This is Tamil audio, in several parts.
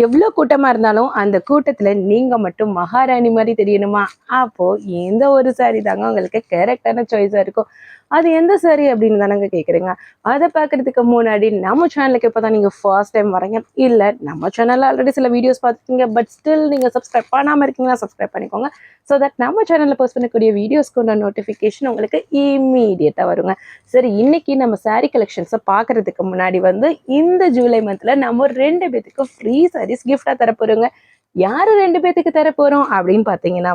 எவ்வளோ கூட்டமா இருந்தாலும் அந்த கூட்டத்துல நீங்க மட்டும் மகாராணி மாதிரி தெரியணுமா? அப்போ எந்த ஒரு சாரி தாங்க உங்களுக்கு கரெக்டான சாய்ஸா இருக்கும். அது எந்த சாரி அப்படின்னு தானங்க கேக்குறீங்க. அதை பார்க்கறதுக்கு முன்னாடி நம்ம சேனலுக்கு இப்பதான் நீங்க ஃபர்ஸ்ட் டைம் வரீங்க, இல்ல நம்ம சேனல்ல ஆல்ரெடி சில வீடியோஸ் பார்த்துருக்கீங்க, பட் ஸ்டில் நீங்க சப்ஸ்கிரைப் பண்ணாம இருக்கீங்கன்னா சப்ஸ்கிரைப் பண்ணிக்கோங்க. ஸோ தட் நம்ம சேனல்ல போஸ்ட் பண்ணக்கூடிய வீடியோஸ்க்கு நோட்டிஃபிகேஷன் உங்களுக்கு இம்மீடியட்டா வருங்க. சரி, இன்னைக்கு நம்ம சாரி கலெக்ஷன்ஸை பார்க்கறதுக்கு முன்னாடி இந்த ஜூலை மந்த்ல நம்ம 2 பேத்துக்கு ஃப்ரீ சாரீஸ் கிஃப்டா தரப்போறோங்க. யாரு 2 பேத்துக்கு தரப்போறோம் அப்படின்னு பார்த்தீங்கன்னா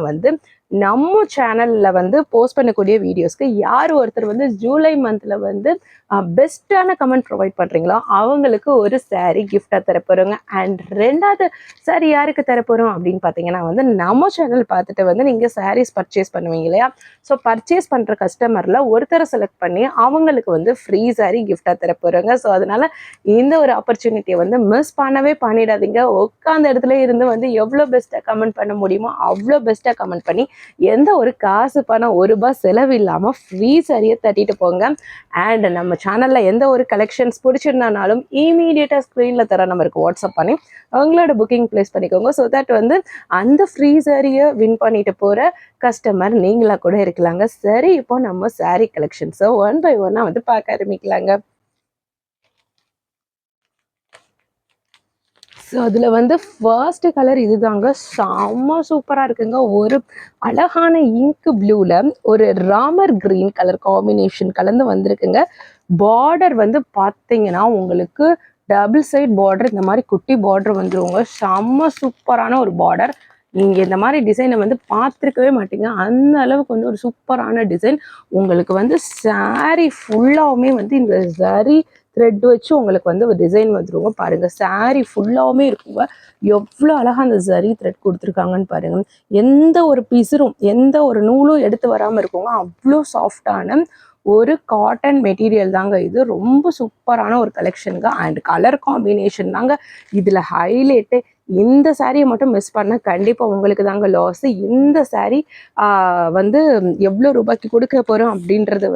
நம்ம சேனல்ல போஸ்ட் பண்ணக்கூடிய வீடியோஸ்க்கு யார் ஒருத்தர் ஜூலை மந்த்ல பெஸ்டான கமெண்ட் ப்ரொவைட் பண்றீங்களோ அவங்களுக்கு ஒரு சாரி கிஃப்டா தரப்போறோங்க. அண்ட் ரெண்டாவது சாரி யாருக்கு தரப்போறோம் அப்படின்னு பார்த்தீங்கன்னா நம்ம சேனல் பார்த்துட்டு நீங்க சாரீஸ் பர்ச்சேஸ் பண்ணுவீங்க இல்லையா? ஸோ பர்ச்சேஸ் பண்ற கஸ்டமர்ல ஒருத்தரை செலக்ட் பண்ணி அவங்களுக்கு ஃப்ரீ சாரி கிஃப்டா தரப்போறோங்க. ஸோ அதனால இந்த ஒரு ஆப்பர்ச்சுனிட்டியை மிஸ் பண்ணவே பண்ணிடாதீங்க. உட்காந்த இடத்துல இருந்து எவ்வளோ பெஸ்ட்டாக கமெண்ட் பண்ண முடியுமோ அவ்வளோ பெஸ்ட்டாக கமெண்ட் பண்ணி எந்த ஒரு காசு பணம் ஒரு ரூபாய் செலவு இல்லாமல் ஃப்ரீ சாரியை தட்டிட்டு போங்க. அண்ட் நம்ம சேனலில் எந்த ஒரு கலெக்ஷன்ஸ் பிடிச்சிருந்தாலும் இமீடியட்டாக ஸ்க்ரீனில் தர நம்பருக்கு வாட்ஸ்அப் பண்ணி அவங்களோட புக்கிங் ப்ளேஸ் பண்ணிக்கோங்க. ஸோ தட் அந்த ஃப்ரீ சாரியை வின் பண்ணிட்டு போகிற கஸ்டமர் நீங்களா கூட இருக்கலாங்க. சரி, இப்போ நம்ம சாரி கலெக்ஷன்ஸை ஒன் பை ஒன்னாக பார்க்க ஆரம்பிக்கலாங்க. ஸோ அதில் ஃபர்ஸ்ட் கலர் இதுதாங்க, செம்ம சூப்பராக இருக்குங்க. ஒரு அழகான இங்க் ப்ளூவில் ஒரு ராமர் கிரீன் கலர் காம்பினேஷன் கலந்து வந்திருக்குங்க. பார்டர் பார்த்தீங்கன்னா உங்களுக்கு டபுள் சைட் பார்டர், இந்த மாதிரி குட்டி பார்டர் வந்துருவாங்க. செம்ம சூப்பரான ஒரு பார்டர். நீங்கள் இந்த மாதிரி டிசைனை பார்த்துருக்கவே மாட்டீங்க. அந்த அளவுக்கு ஒரு சூப்பரான டிசைன். உங்களுக்கு சாரீ ஃபுல்லாகவுமே இந்த சாரீ த்ரெட் வச்சு உங்களுக்கு ஒரு டிசைன் வந்துருங்க. பாருங்க, சாரீ ஃபுல்லாவுமே இருக்குங்க. எவ்வளோ அழகாக அந்த சரி த்ரெட் கொடுத்துருக்காங்கன்னு பாருங்க. எந்த ஒரு பிசுரும் எந்த ஒரு நூலும் எடுத்து வராமல் இருக்குங்க. அவ்வளோ சாஃப்டான ஒரு காட்டன் மெட்டீரியல் தாங்க இது. ரொம்ப சூப்பரான ஒரு கலெக்ஷனுங்க. அண்ட் கலர் காம்பினேஷன் தாங்க இதில் ஹைலைட்டு. இந்த சாரியை மட்டும் மிஸ் பண்ணால் கண்டிப்பாக உங்களுக்கு தாங்க லாஸ். இந்த சாரீ எவ்வளோ ரூபாய்க்கு கொடுக்க போகிறோம் அப்படின்றது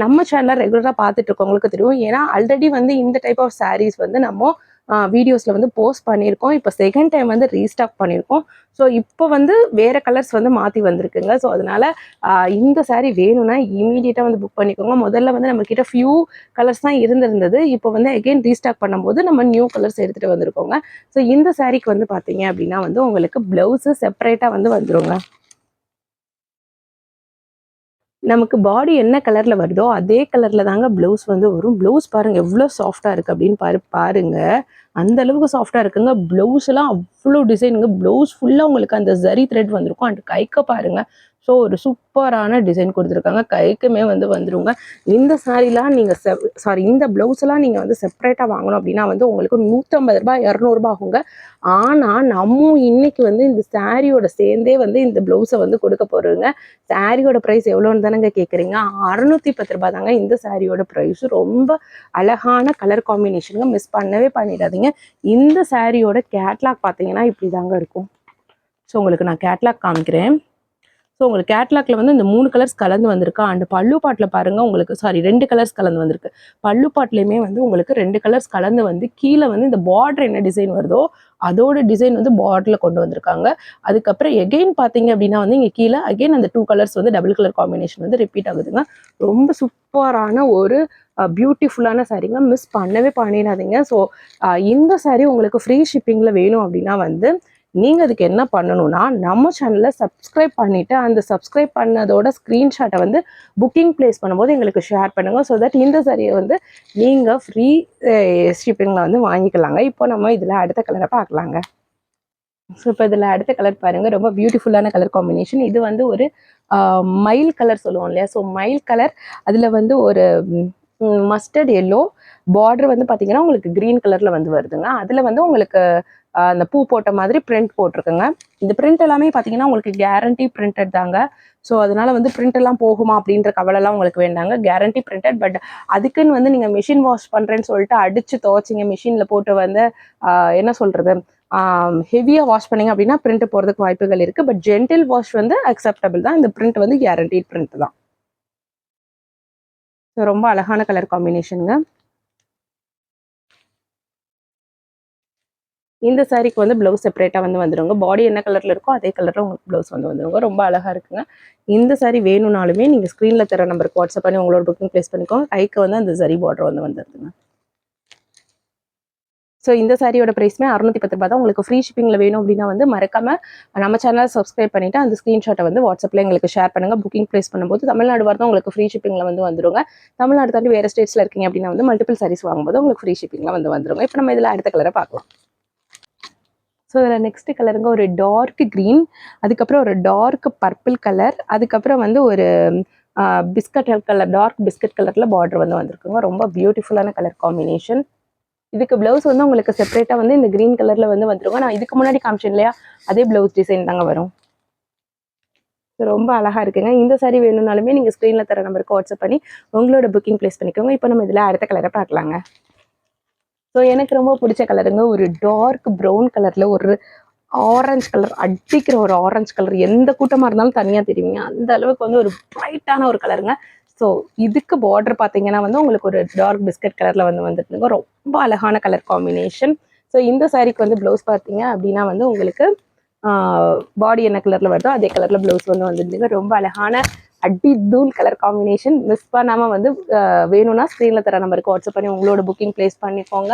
நம்ம சேனலில் ரெகுலராக பார்த்துட்டு இருக்கவங்களுக்கு தெரியும். ஏன்னா ஆல்ரெடி இந்த டைப் ஆஃப் சாரீஸ் நம்ம வீடியோஸில் போஸ்ட் பண்ணியிருக்கோம். இப்போ செகண்ட் டைம் ரீஸ்டாக் பண்ணியிருக்கோம். ஸோ இப்போ வேறு கலர்ஸ் மாற்றி வந்திருக்குங்க. ஸோ அதனால் இந்த சாரீ வேணும்னா இமீடியட்டாக புக் பண்ணிக்கோங்க. முதல்ல நம்மக்கிட்ட ஃபியூ கலர்ஸ் தான் இருந்திருந்தது. இப்போ அகெயின் ரீஸ்டாக் பண்ணும்போது நம்ம நியூ கலர்ஸ் எடுத்துகிட்டு வந்திருக்கோங்க. ஸோ இந்த சாரீக்கு பார்த்தீங்க அப்படின்னா உங்களுக்கு ப்ளவுஸு செப்பரேட்டாக வந்துருங்க. நமக்கு பாடி என்ன கலரில் வருதோ அதே கலரில் தாங்க ப்ளவுஸ் வரும். ப்ளவுஸ் பாருங்கள் எவ்வளோ சாஃப்டாக இருக்குது அப்படின்னு பாருங்க. அந்த அளவுக்கு சாஃப்டாக இருக்குங்க. ப்ளவுஸ்லாம் அவ்வளோ டிசைனுங்க. ப்ளவுஸ் ஃபுல்லாக உங்களுக்கு அந்த ஜரி த்ரெட் வந்திருக்கும். அண்ட் கைக்கு பாருங்கள். ஸோ ஒரு சூப்பரான டிசைன் கொடுத்துருக்காங்க. கைக்குமே வந்துருங்க. இந்த சாரீலாம் நீங்கள் இந்த ப்ளவுஸ்லாம் நீங்கள் செப்பரேட்டாக வாங்கணும் அப்படின்னா உங்களுக்கு 150 ரூபாய் 200 ஆகுங்க. ஆனால் நம்ம இன்னைக்கு இந்த சாரியோட சேர்ந்தே இந்த ப்ளவுஸை கொடுக்க போகிறோங்க. சாரியோட ப்ரைஸ் எவ்வளோன்னு தானங்க கேட்குறீங்க? 610 ரூபாய் தாங்க இந்த சாரியோட ப்ரைஸ். ரொம்ப அழகான கலர் காம்பினேஷனுங்க, மிஸ் பண்ணவே பண்ணிடாதீங்க. இந்த சாரியோட கேட்லாக் பார்த்தீங்கன்னா இப்படி தாங்க இருக்கும். ஸோ உங்களுக்கு நான் கேட்லாக் காமிக்கிறேன். ஸோ உங்களுக்கு கேட்லாக்ல இந்த 3 கலர்ஸ் கலந்து வந்திருக்கு. அண்ட் பல்லு பாட்டில் பாருங்கள் உங்களுக்கு 2 கலர்ஸ் கலந்து வந்திருக்கு. பல்லு பாட்டிலையுமே உங்களுக்கு 2 கலர்ஸ் கலந்து கீழே இந்த பார்டர் என்ன டிசைன் வருதோ அதோட டிசைன் பார்டரில் கொண்டு வந்திருக்காங்க. அதுக்கப்புறம் எகெயின் பார்த்தீங்க அப்படின்னா இங்கே கீழே அகெயின் அந்த 2 colours double colour combination repeat ஆகுதுங்க. ரொம்ப சூப்பரான ஒரு பியூட்டிஃபுல்லான சாரீங்க, மிஸ் பண்ணவே பண்ணிடாதீங்க. ஸோ இந்த சாரீ உங்களுக்கு ஃப்ரீ ஷிப்பிங்கில் வேணும் அப்படின்னா நீங்கள் அதுக்கு என்ன பண்ணணும்னா நம்ம சேனலில் சப்ஸ்கிரைப் பண்ணிவிட்டு அந்த சப்ஸ்கிரைப் பண்ணதோட ஸ்க்ரீன்ஷாட்டை புக்கிங் ப்ளேஸ் பண்ணும்போது எங்களுக்கு ஷேர் பண்ணுங்கள். ஸோ தட் இந்த சாரியை நீங்கள் ஃப்ரீ ஷிப்பிங்கில் வாங்கிக்கலாங்க. இப்போ நம்ம இதில் அடுத்த கலரை பார்க்கலாங்க. ஸோ இப்போ இதில் அடுத்த கலர் பாருங்கள், ரொம்ப பியூட்டிஃபுல்லான கலர் காம்பினேஷன். இது ஒரு மயில் கலர் சொல்லுவோம் இல்லையா? ஸோ மயில் கலர் அதில் ஒரு மஸ்டர்ட் எல்லோ பார்டர் பார்த்தீங்கன்னா உங்களுக்கு க்ரீன் கலரில் வருதுங்க. அதில் உங்களுக்கு அந்த பூ போட்ட மாதிரி பிரிண்ட் போட்டிருக்குங்க. இந்த பிரிண்ட் எல்லாமே பார்த்தீங்கன்னா உங்களுக்கு கேரண்டி பிரிண்டட் தாங்க. ஸோ அதனால பிரிண்ட் எல்லாம் போகுமா அப்படின்ற கவலைலாம் உங்களுக்கு வேண்டாங்க. Guarantee printed. பட் அதுக்குன்னு நீங்கள் மிஷின் வாஷ் பண்ணுறேன்னு சொல்லிட்டு அடித்து துவச்சிங்க மிஷினில் போட்டு என்ன சொல்கிறது ஹெவியாக வாஷ் பண்ணிங்க அப்படின்னா பிரிண்ட் போகிறதுக்கு வாய்ப்புகள் இருக்குது. பட் ஜென்டில் வாஷ் அக்செப்டபிள் தான். இந்த பிரிண்ட் கேரண்டி பிரிண்ட் தான். ஸோ ரொம்ப அழகான கலர் காம்பினேஷனுங்க. இந்த சாரிக்கு வந்து ப்ளவுஸ் செப்பரேட்டாக வந்து வந்துடுங்க. பாடி என்ன கலரில் இருக்கோ அதே கலரில் உங்களுக்கு ப்ளவுஸ் வந்து வந்துடுங்க. ரொம்ப அழகாக இருக்குங்க. இந்த சாரி வேணும்னாலுமே நீங்கள் ஸ்க்ரீனில் தர நம்பருக்கு வாட்ஸ்அப் பண்ணி உங்களோட புக்கிங் ப்ளேஸ் பண்ணிக்கோங்க. கைக்கு வந்து அந்த சரி பார்டர் வந்து வந்துடுதுங்க. ஸோ இந்த சாரியோட ப்ரைஸ்மே 610 ரூபா தான். உங்களுக்கு ஃப்ரீ ஷிப்பிங்கில் வேணும் அப்படின்னா வந்து மறக்காம நம்ம சேனலை சப்ஸ்கிரைப் பண்ணிவிட்டு அந்த ஸ்க்ரீன்ஷாட்டை வந்து வாட்ஸ்அப்பில் எங்களுக்கு ஷேர் பண்ணுங்கள். புக்கிங் ப்ளேஸ் பண்ணும்போது தமிழ்நாடு வரதான் உங்களுக்கு ஃப்ரீ ஷிப்பிங்கில் வந்து வந்துருங்க. தமிழ்நாடு தாண்டி வேறு ஸ்டேட்ஸில் இருக்கீங்க அப்படின்னா வந்து மல்டிபிள் சாரீஸ் வாங்கும்போது உங்களுக்கு ஃப்ரீ ஷிப்பிங்கில் வந்து வந்துருங்க. இப்போ நம்ம இதில் அடுத்த கலரை பார்க்கலாம். ஸோ இதில் நெக்ஸ்ட் கலருங்க ஒரு டார்க் க்ரீன், அதுக்கப்புறம் ஒரு டார்க் பர்பிள் கலர், அதுக்கப்புறம் வந்து ஒரு பிஸ்கட் கலர், டார்க் பிஸ்கட் கலரில் பார்டர் வந்து வந்திருக்குங்க. ரொம்ப பியூட்டிஃபுல்லான கலர் காம்பினேஷன். இதுக்கு ப்ளவுஸ் வந்து உங்களுக்கு செப்பரேட்டாக வந்து இந்த க்ரீன் கலரில் வந்து வந்துருங்க. நான் இதுக்கு முன்னாடி காமிச்சேன் இல்லையா, அதே ப்ளவுஸ் டிசைன் தாங்க வரும். ரொம்ப அழகாக இருக்குங்க. இந்த சாரி வேணும்னாலுமே நீங்கள் ஸ்க்ரீனில் தர நம்பருக்கு வாட்ஸ்அப் பண்ணி உங்களோட புக்கிங் ப்ளேஸ் பண்ணிக்கோங்க. இப்போ நம்ம இதில் அடுத்த கலரை பார்க்கலாங்க. ஸோ எனக்கு ரொம்ப பிடிச்ச கலருங்க ஒரு டார்க் ப்ரௌன் கலரில் ஒரு ஆரஞ்சு கலர், அடிக்கிற ஒரு ஆரஞ்சு கலர். எந்த கூட்டமாக இருந்தாலும் தனியாக தெரியுங்க. அந்த அளவுக்கு வந்து ஒரு பிரைட்டான ஒரு கலருங்க. ஸோ இதுக்கு பார்டர் பார்த்தீங்கன்னா வந்து உங்களுக்கு ஒரு டார்க் பிஸ்கட் கலரில் வந்து வந்துட்டுங்க. ரொம்ப அழகான கலர் காம்பினேஷன். ஸோ இந்த சாரீக்கு வந்து ப்ளவுஸ் பார்த்தீங்க அப்படின்னா வந்து உங்களுக்கு பாடி என்ன கலரில் வருதோ அதே கலரில் ப்ளவுஸ் வந்து வந்துருந்துங்க. ரொம்ப அழகான அடி தூள் கலர் காம்பினேஷன். மிஸ் பண்ணாமல் வந்து வேணும்னா ஸ்க்ரீனில் தர நம்பருக்கு வாட்ஸ்அப் பண்ணி உங்களோட புக்கிங் ப்ளேஸ் பண்ணிக்கோங்க.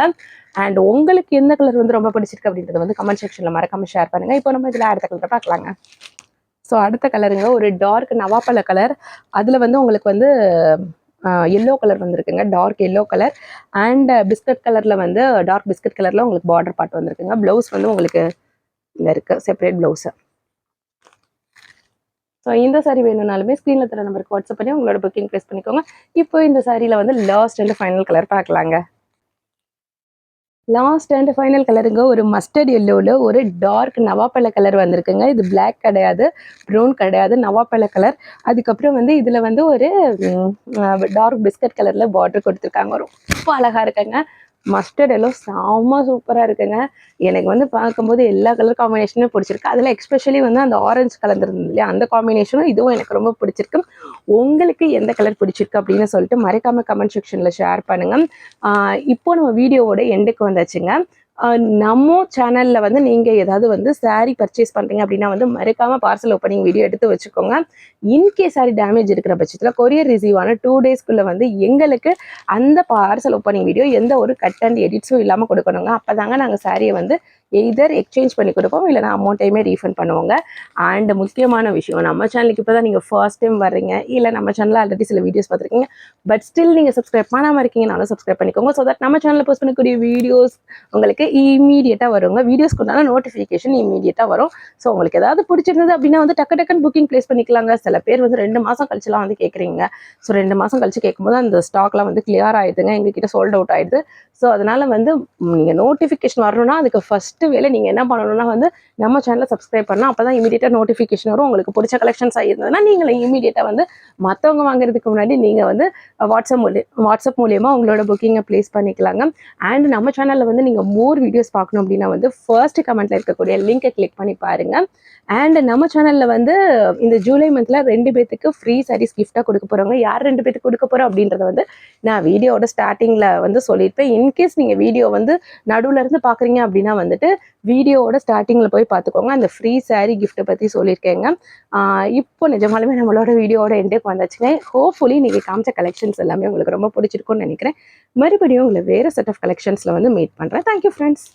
அண்ட் உங்களுக்கு எந்த கலர் வந்து ரொம்ப பிடிச்சிருக்கு அப்படின்றத வந்து கமெண்ட் செக்ஷனில் மறக்காமல் ஷேர் பண்ணுங்கள். இப்போ நம்ம இதில் அடுத்த கலரை பார்க்கலாங்க. ஸோ அடுத்த கலருங்க ஒரு டார்க் நவாப்பழ கலர். அதில் வந்து உங்களுக்கு வந்து எல்லோ கலர் வந்துருக்குங்க, dark yellow colour. And biscuit கலரில் வந்து டார்க் பிஸ்கட் கலரில் உங்களுக்கு பார்டர் பார்ட் வந்துருக்குங்க. ப்ளவுஸ் வந்து உங்களுக்கு இதில் இருக்குது செப்பரேட் ப்ளவுஸு. ஸோ இந்த சாரி வேணும்னாலுமே ஸ்க்ரீனில் தர நம்பருக்கு வாட்ஸ்அப் பண்ணி உங்களோட புக்கிங் ப்ளேஸ் பண்ணிக்கோங்க. இப்போ இந்த சாரியில் வந்து லாஸ்ட் அண்ட் ஃபைனல் கலர் பார்க்கலாங்க. லாஸ்ட் அண்ட் ஃபைனல் கலருங்க ஒரு மஸ்டர்ட் எல்லோவில் ஒரு டார்க் நவாப்பழ கலர் வந்திருக்குங்க. இது பிளாக் கிடையாது, ப்ரௌன் கிடையாது, நவாப்பழ கலர். அதுக்கப்புறம் வந்து இதில் வந்து ஒரு டார்க் பிஸ்கட் கலரில் பார்டர் கொடுத்துருக்காங்க. ரொம்ப அழகாக இருக்குங்க. மஸ்டர்ட் எல்லோ செம்ம சூப்பராக இருக்குங்க. எனக்கு வந்து பார்க்கும்போது எல்லா கலர் காம்பினேஷனுமே பிடிச்சிருக்கு. அதில் எக்ஸ்பெஷலி வந்து அந்த ஆரஞ்சு கலர் இருந்தது இல்லையா, அந்த காம்பினேஷனும் இதுவும் எனக்கு ரொம்ப பிடிச்சிருக்கு. உங்களுக்கு எந்த கலர் பிடிச்சிருக்கு அப்படின்னு சொல்லிட்டு மறக்காம கமெண்ட் செக்ஷனில் ஷேர் பண்ணுங்கள். இப்போ நம்ம வீடியோவோட எண்டுக்கு வந்தாச்சுங்க. நம்ம சேனலில் வந்து நீங்கள் ஏதாவது வந்து சாரீ பர்ச்சேஸ் பண்ணுறீங்க அப்படின்னா வந்து மறக்காமல் பார்சல் ஓப்பனிங் வீடியோ எடுத்து வச்சுக்கோங்க. இன்கேஸ் சாரி டேமேஜ் இருக்கிற பட்சத்தில் கொரியர் ரிசீவ் ஆன 2 டேஸ்க்குள்ளே வந்து எங்களுக்கு அந்த பார்சல் ஓப்பனிங் வீடியோ எந்த ஒரு கட் அண்ட் எடிட்ஸும் இல்லாமல் கொடுக்கணுங்க. அப்போ தாங்க நாங்கள் சாரியை வந்து எய்தர் எக்ஸ்சேஞ்ச் பண்ணி கொடுப்போம், இல்லைனா அமௌண்ட்டையுமே ரீஃபண்ட் பண்ணுவோங்க. அண்ட் முக்கியமான விஷயம், நம்ம சேனலுக்கு இப்போ தான் நீங்கள் ஃபர்ஸ்ட் டைம் வர்றீங்க, இல்லை நம்ம சேனலில் ஆல்ரெடி சில வீடியோஸ் பார்த்துருக்கீங்க, பட் ஸ்டில் நீங்கள் சப்ஸ்கிரைப் பண்ணாமல் இருக்கீங்கனாலும் சப்ஸ்கிரைப் பண்ணிக்கோங்க. ஸோ தட் நம்ம சேனலில் போஸ்ட் பண்ணக்கூடிய வீடியோஸ் உங்களுக்கு இமீடியட்டாக வருங்க. வீடியோஸ்க்கு உண்டான நோட்டிஃபிகேஷன் இமீடியட்டாக வரும். ஸோ உங்களுக்கு ஏதாவது பிடிச்சிருந்தது அப்படின்னா வந்து டக்கு டக்குன்னு புக்கிங் ப்ளேஸ் பண்ணிக்கலாங்க. சில பேர் வந்து 2 மாதம் கழிச்சுலாம் வந்து கேட்குறீங்க. ஸோ 2 மாதம் கழிச்சு கேட்கும்போது அந்த ஸ்டாக்லாம் வந்து கிளியர் ஆகிடுதுங்க, எங்ககிட்ட சோல்ட் அவுட் ஆகிடுது. ஸோ அதனால் வந்து நீங்கள் நோட்டிஃபிகேஷன் வரணும்னா அதுக்கு ஃபஸ்ட்டு வேலை நீங்கள் என்ன பண்ணணும்னா வந்து நம்ம சேனலை சப்ஸ்கிரைப் பண்ணால் அப்போ தான் இமீடியட்டாக நோட்டிஃபிகேஷன் வரும். உங்களுக்கு பிடிச்ச கலெக்ஷன்ஸ் ஆகிருந்ததுன்னா நீங்களே இமீடியட்டாக வந்து மற்றவங்க வாங்குறதுக்கு முன்னாடி நீங்கள் வந்து வாட்ஸ்அப் மூலியமாக உங்களோட புக்கிங்கை ப்ளேஸ் பண்ணிக்கலாங்க. அண்ட் நம்ம சேனலில் வந்து நீங்கள் மோர் வீடியோஸ் பார்க்கணும் அப்படின்னா வந்து ஃபர்ஸ்ட் கமெண்ட்டில் இருக்கக்கூடிய லிங்கை கிளிக் பண்ணி பாருங்கள். அண்ட் நம்ம சேனலில் வந்து இந்த ஜூலை மந்தில் 2 பேத்துக்கு ஃப்ரீ சாரீஸ் கிஃப்டாக கொடுக்க போகிறோங்க. யார் 2 பேத்துக்கு கொடுக்க போகிறோம் அப்படின்றத வந்து நான் வீடியோவோட ஸ்டார்டிங்கில் வந்து சொல்லியிருப்பேன். இன்கேஸ் நீங்கள் வீடியோ வந்து நடுவில் இருந்து பார்க்குறீங்க அப்படின்னா வந்துட்டு வீடியோவோட ஸ்டார்டிங்கில் போய் பார்த்துக்கோங்க. அந்த ஃப்ரீ சாரீ கிஃப்ட்டை பற்றி சொல்லியிருக்கேங்க. இப்போ நிஜமாலுமே நம்மளோட வீடியோவோட எண்டுக்கு வந்தாச்சுங்க. ஹோப்ஃபுல்லி நீங்கள் காமிச்ச கலெக்ஷன்ஸ் எல்லாமே உங்களுக்கு ரொம்ப பிடிச்சிருக்கும்னு நினைக்கிறேன். மறுபடியும் உங்களை வேறு செட் ஆஃப் கலெக்ஷன்ஸில் வந்து மீட் பண்ணுறேன். Thank you friends.